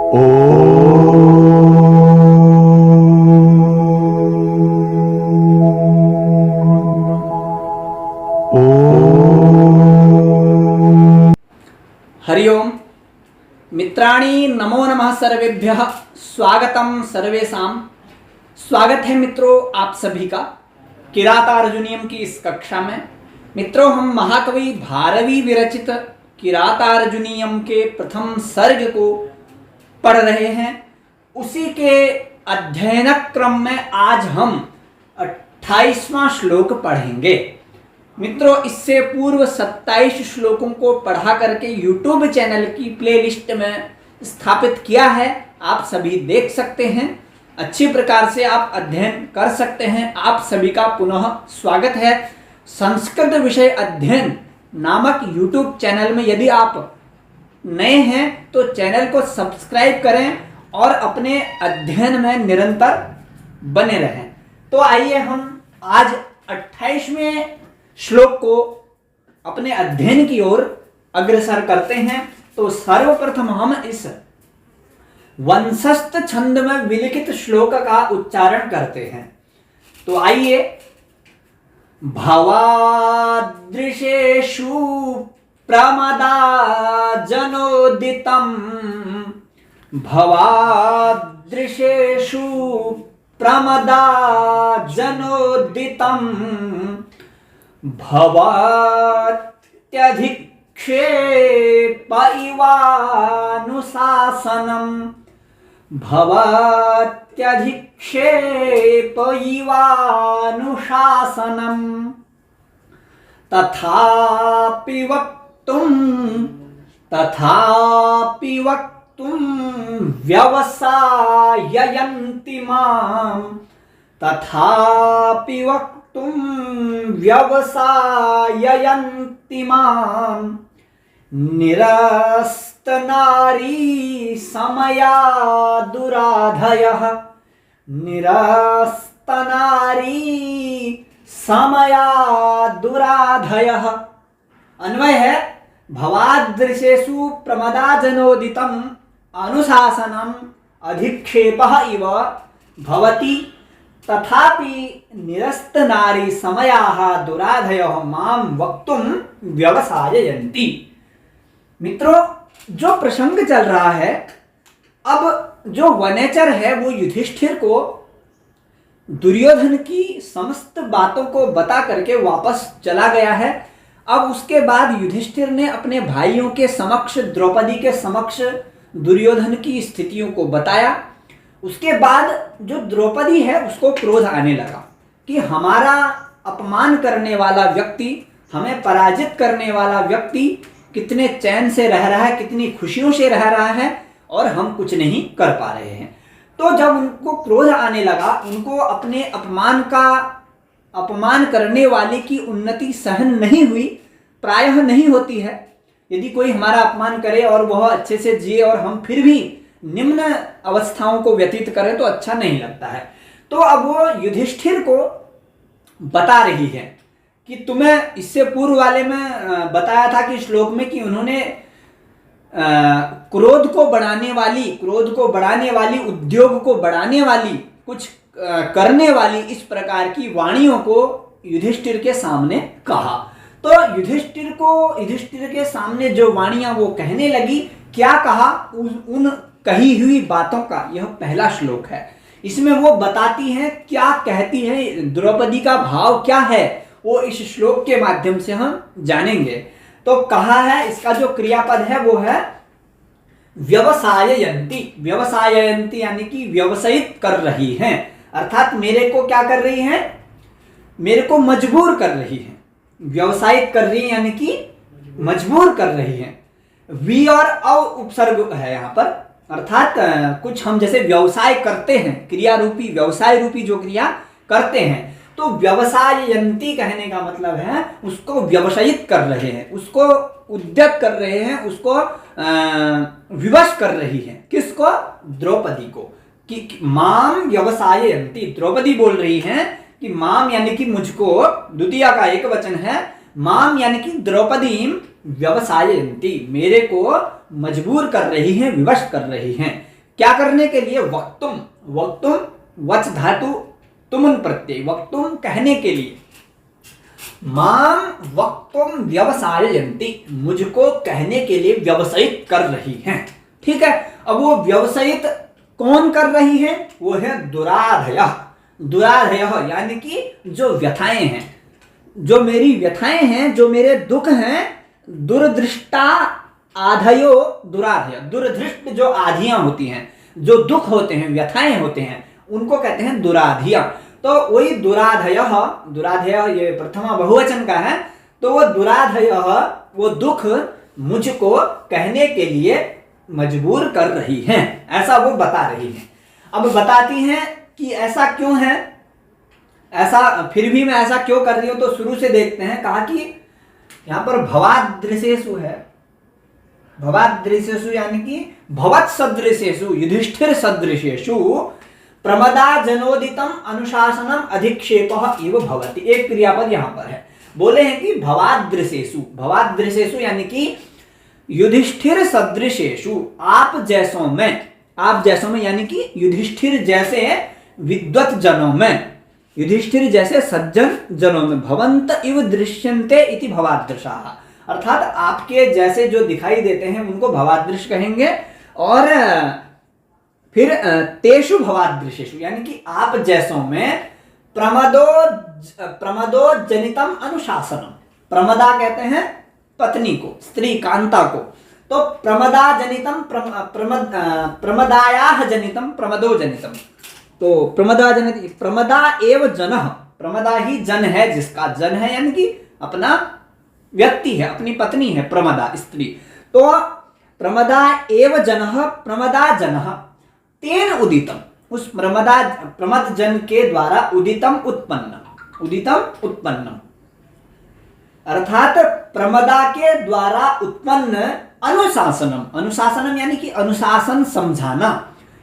हरिओम मित्राणि नमो नमः सर्वेभ्यः। स्वागतम सर्वेषां। स्वागत है मित्रों आप सभी का किरातार्जुनीयम की इस कक्षा में। मित्रों, हम महाकवि भारवी विरचित किरातार्जुनीयम के प्रथम सर्ग को पढ़ रहे हैं। उसी के अध्ययन क्रम में आज हम 28वां श्लोक पढ़ेंगे। मित्रों, इससे पूर्व 27 श्लोकों को पढ़ा करके YouTube चैनल की प्लेलिस्ट में स्थापित किया है, आप सभी देख सकते हैं। अच्छी प्रकार से आप अध्ययन कर सकते हैं। आप सभी का पुनः स्वागत है। संस्कृत विषय अध्ययन नामक YouTube चैनल में यदि आप नए हैं तो चैनल को सब्सक्राइब करें और अपने अध्ययन में निरंतर बने रहें। तो आइए हम आज 28वें श्लोक को अपने अध्ययन की ओर अग्रसर करते हैं। तो सर्वप्रथम हम इस वंशस्थ छंद में विलिखित श्लोक का उच्चारण करते हैं। तो आइए। भवादृशेषु प्रमदा जनोदितम, भवादृशेषु प्रमदा जनोदितम, भवात्यधिक्षेप इवानुशासनम्, भवात्यधिक्षेप इवानुशासनम्, तथापि वक्तुं व्यवसाययन्ति माम्, तथापि वक्तुं व्यवसाययन्ति माम्, निरस्तनारी समया दुराधयः, निरस्तनारी समया दुराधयः। अन्वय है भवादृशेषु प्रमदाजनोदितम् अनुशासनम् अधिक्षेपः इव भवति, तथापि निरस्त नारी समयाः दुराधयः माम वक्तुम व्यवसाययन्ति। मित्रों, जो प्रसंग चल रहा है, अब जो वनेचर है वो युधिष्ठिर को दुर्योधन की समस्त बातों को बता करके वापस चला गया है। अब उसके बाद युधिष्ठिर ने अपने भाइयों के समक्ष, द्रौपदी के समक्ष दुर्योधन की स्थितियों को बताया। उसके बाद जो द्रौपदी है उसको क्रोध आने लगा कि हमारा अपमान करने वाला व्यक्ति, हमें पराजित करने वाला व्यक्ति कितने चैन से रह रहा है, कितनी खुशियों से रह रहा है और हम कुछ नहीं कर पा रहे हैं। तो जब उनको क्रोध आने लगा, उनको अपने अपमान करने वाले की उन्नति सहन नहीं हुई, प्रायः नहीं होती है। यदि कोई हमारा अपमान करे और वह अच्छे से जिए और हम फिर भी निम्न अवस्थाओं को व्यतीत करें तो अच्छा नहीं लगता है। तो अब वो युधिष्ठिर को बता रही है कि तुम्हें इससे पूर्व वाले में बताया था कि श्लोक में कि उन्होंने क्रोध को बढ़ाने वाली, उद्योग को बढ़ाने वाली, कुछ करने वाली इस प्रकार की वाणियों को युधिष्ठिर के सामने कहा। तो युधिष्ठिर के सामने जो वाणियां वो कहने लगी, क्या कहा, उन कही हुई बातों का यह पहला श्लोक है। इसमें वो बताती हैं क्या कहती है, द्रौपदी का भाव क्या है, वो इस श्लोक के माध्यम से हम जानेंगे। तो कहा है, इसका जो क्रियापद है वो है व्यवसाययन्ति। व्यवसाययन्ति यानी कि व्यवसायित कर रही हैं, अर्थात मेरे को क्या कर रही हैं, मेरे को मजबूर कर रही हैं। व्यवसायित कर रही है यानी कि मजबूर कर रही हैं। वी और अव उपसर्ग है यहाँ पर, अर्थात कुछ हम जैसे व्यवसाय करते हैं, क्रिया रूपी, व्यवसाय रूपी जो क्रिया करते हैं, तो व्यवसाययन्ति कहने का मतलब है उसको व्यवसायित कर रहे हैं, उसको उद्यत कर रहे हैं, उसको विवश कर रही हैं। किसको? द्रौपदी को। कि माम व्यवसाययन्ति, द्रौपदी बोल रही हैं कि माम यानी कि मुझको, द्वितीय का एक वचन है, माम यानी कि द्रौपदी व्यवसाययन्ति, मेरे को मजबूर कर रही हैं, विवश कर रही हैं। क्या करने के लिए? वक्तुम, वक्तुम वच धातु तुमुन प्रत्यय, वक्तुम कहने के लिए, माम वक्तुम व्यवसाययन्ति, मुझको कहने के लिए व्यवसायित कर रही हैं। ठीक है, अब वो व्यवसायित कौन कर रही है? वो है दुराधयः। दुराधयः यानी कि जो व्यथाएं हैं, जो मेरी व्यथाएं हैं, जो मेरे दुख हैं, दुर्दृष्टा आधयो दुराधय, दुर्दृष्ट जो आधियां होती हैं, जो दुख होते हैं, व्यथाएं होते हैं, उनको कहते हैं दुराधिया। तो वही दुराधयः, दुराधयः ये प्रथमा बहुवचन का है, तो वो दुराधयः वो दुख मुझको कहने के लिए मजबूर कर रही हैं, ऐसा वो बता रही हैं। अब बताती हैं कि ऐसा क्यों है, ऐसा फिर भी मैं ऐसा क्यों कर रही हूं, तो शुरू से देखते हैं। कहा कि यहां पर भवादृशेषु है, भवादृशेषु यानी कि भवत् सदृशेषु, युधिष्ठिर सदृशेषु प्रमदा जनोदितम अनुशासनम अधिक्षेपः इव भवति। एक क्रियापद यहां पर है, बोले हैं कि भवादृशेषु, भवादृशेषु यानी कि युधिष्ठिर सदृशेषु, आप जैसों में, आप जैसों में यानी कि युधिष्ठिर जैसे विद्वत जनों में, युधिष्ठिर जैसे सज्जन जनों में, भवंत इव दृश्यन्ते इति भवादृशाः, अर्थात आपके जैसे जो दिखाई देते हैं उनको भवादृश कहेंगे। और फिर तेषु भवादृशेषु यानी कि आप जैसों में प्रमदो जनितम अनुशासनम, प्रमदा कहते हैं पत्नी को, स्त्री कांता को, तो प्रमदा जनितम प्रमदायाः जनितम प्रमदो जनितम, तो प्रमदा जनित, प्रमदा एव जनः, प्रमदा ही जन है, जिसका जन है यानी कि अपना व्यक्ति है, अपनी पत्नी है प्रमदा स्त्री। तो प्रमदा एव जनः प्रमदा जनः तेन उदितम, उस प्रमद जन के द्वारा उदितम उत्पन्न, उदितम उत्पन्न, अर्थात प्रमदा के द्वारा उत्पन्न अनुशासनम, अनुशासनम यानी कि अनुशासन समझाना,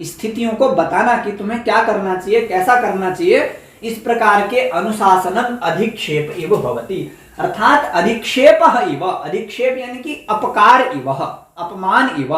स्थितियों को बताना कि तुम्हें क्या करना चाहिए, कैसा करना चाहिए, इस प्रकार के अनुशासनम अधिक्षेप इव भवति, अर्थात अधिक्षेप इव, अधिक्षेप यानी कि अपकार इव, अपमान इव,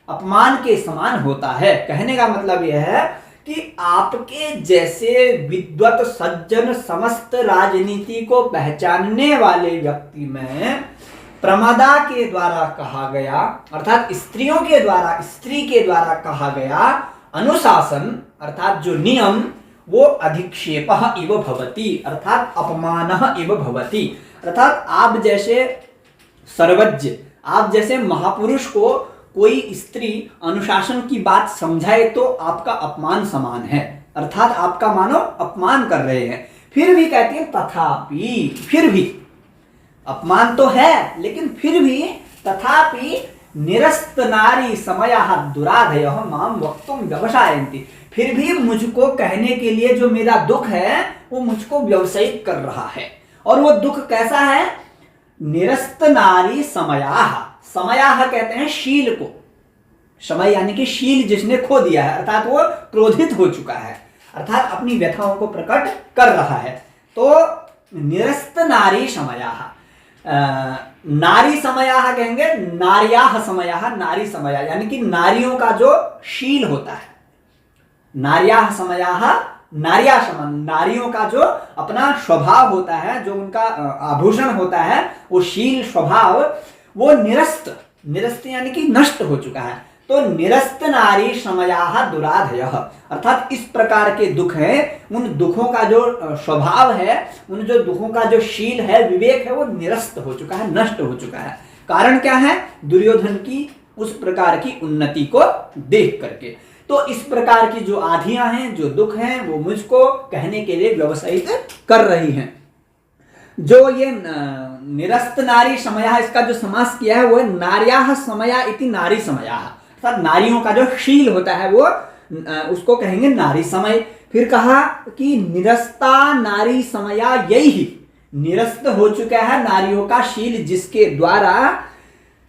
अपमान के समान होता है। कहने का मतलब यह है कि आपके जैसे विद्वत सज्जन समस्त राजनीति को पहचानने वाले व्यक्ति में प्रमदा के द्वारा कहा गया, अर्थात स्त्रियों के द्वारा, स्त्री के द्वारा कहा गया अनुशासन अर्थात जो नियम, वो अधिक्षेपः इव भवति, अर्थात अपमानः इव भवति, अर्थात आप जैसे सर्वज्ञ, आप जैसे महापुरुष को कोई स्त्री अनुशासन की बात समझाए तो आपका अपमान समान है, अर्थात आपका मानो अपमान कर रहे हैं। फिर भी कहती है तथापि, फिर भी अपमान तो है लेकिन फिर भी तथापि निरस्त नारी समयः दुराधयः माम वक्तुम व्यवसायन्ति, फिर भी मुझको कहने के लिए जो मेरा दुख है वो मुझको व्यवसायित कर रहा है। और वो दुख कैसा है? निरस्त नारी समयाः, समयाः कहते हैं शील को, समय यानी कि शील जिसने खो दिया है, अर्थात वो क्रोधित हो चुका है, अर्थात अपनी व्यथाओं को प्रकट कर रहा है। तो निरस्त नारी समयाः, नारी समयाः कहेंगे, नार्याः समयाः, नारी समया यानी कि नारियों का जो शील होता है, नार्याः समयाः, नार्या समान, नारियों का जो अपना स्वभाव होता है, जो उनका आभूषण होता है, वो शील स्वभाव वो निरस्त, निरस्त यानी कि नष्ट हो चुका है। तो निरस्त नारी समयाः दुराधयः, अर्थात इस प्रकार के दुख हैं, उन दुखों का जो स्वभाव है, उन जो दुखों का जो शील है, विवेक है, वो निरस्त हो चुका है, नष्ट हो चुका है। कारण क्या है? दुर्योधन की उस प्रकार की उन्नति को देख करके। तो इस प्रकार की जो आधियां हैं, जो दुख हैं, वो मुझको कहने के लिए व्यवसायित कर रही हैं। जो ये निरस्त नारी समया, इसका जो समास किया है वो है नार्याः समया इति नारी समयाः, अर्थात नारियों का जो शील होता है वो उसको कहेंगे नारी समय। फिर कहा कि निरस्ता नारी समया यही, निरस्त हो चुका है नारियों का शील जिसके द्वारा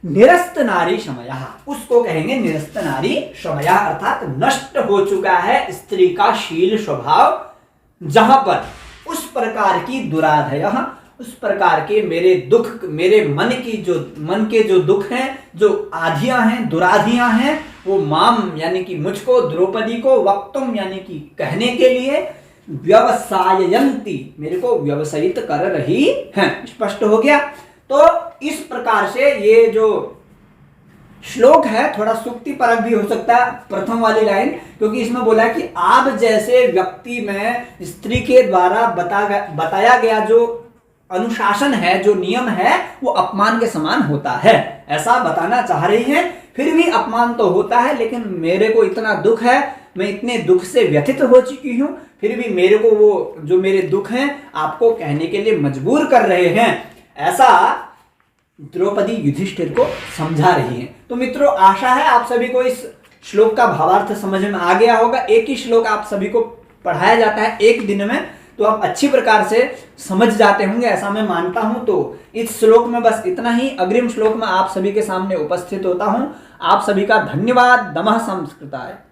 निरस्त नारी समया, उसको कहेंगे निरस्त नारी समया, अर्थात नष्ट हो चुका है स्त्री का शील स्वभाव, जहां पर उस प्रकार की दुराधय, उस प्रकार के मेरे दुख, मेरे मन के जो दुख हैं, जो आधियां हैं, दुराधियां हैं, वो माम यानी कि मुझको, द्रौपदी को, वक्तुम यानी कि कहने के लिए, व्यवसाययन्ति मेरे को व्यवसायित कर रही हैं। स्पष्ट हो गया। तो इस प्रकार से ये जो श्लोक है थोड़ा सुक्ति परक भी हो सकता है, प्रथम वाली लाइन, क्योंकि इसमें बोला कि आप जैसे व्यक्ति में स्त्री के द्वारा बताया गया जो अनुशासन है, जो नियम है, वो अपमान के समान होता है, ऐसा बताना चाह रही हैं। फिर भी अपमान तो होता है, लेकिन मेरे को इतना दुख है, मैं इतने दुख से व्यथित हो चुकी हूं, फिर भी मेरे को वो जो मेरे दुख हैं आपको कहने के लिए मजबूर कर रहे हैं, ऐसा द्रौपदी युधिष्ठिर को समझा रही हैं। तो मित्रों, आशा है आप सभी को इस श्लोक का भावार्थ समझ में आ गया होगा। एक ही श्लोक आप सभी को पढ़ाया जाता है एक दिन में, तो आप अच्छी प्रकार से समझ जाते होंगे, ऐसा मैं मानता हूं। तो इस श्लोक में बस इतना ही। अग्रिम श्लोक में आप सभी के सामने उपस्थित होता हूं। आप सभी का धन्यवाद। नमः संस्कृताय।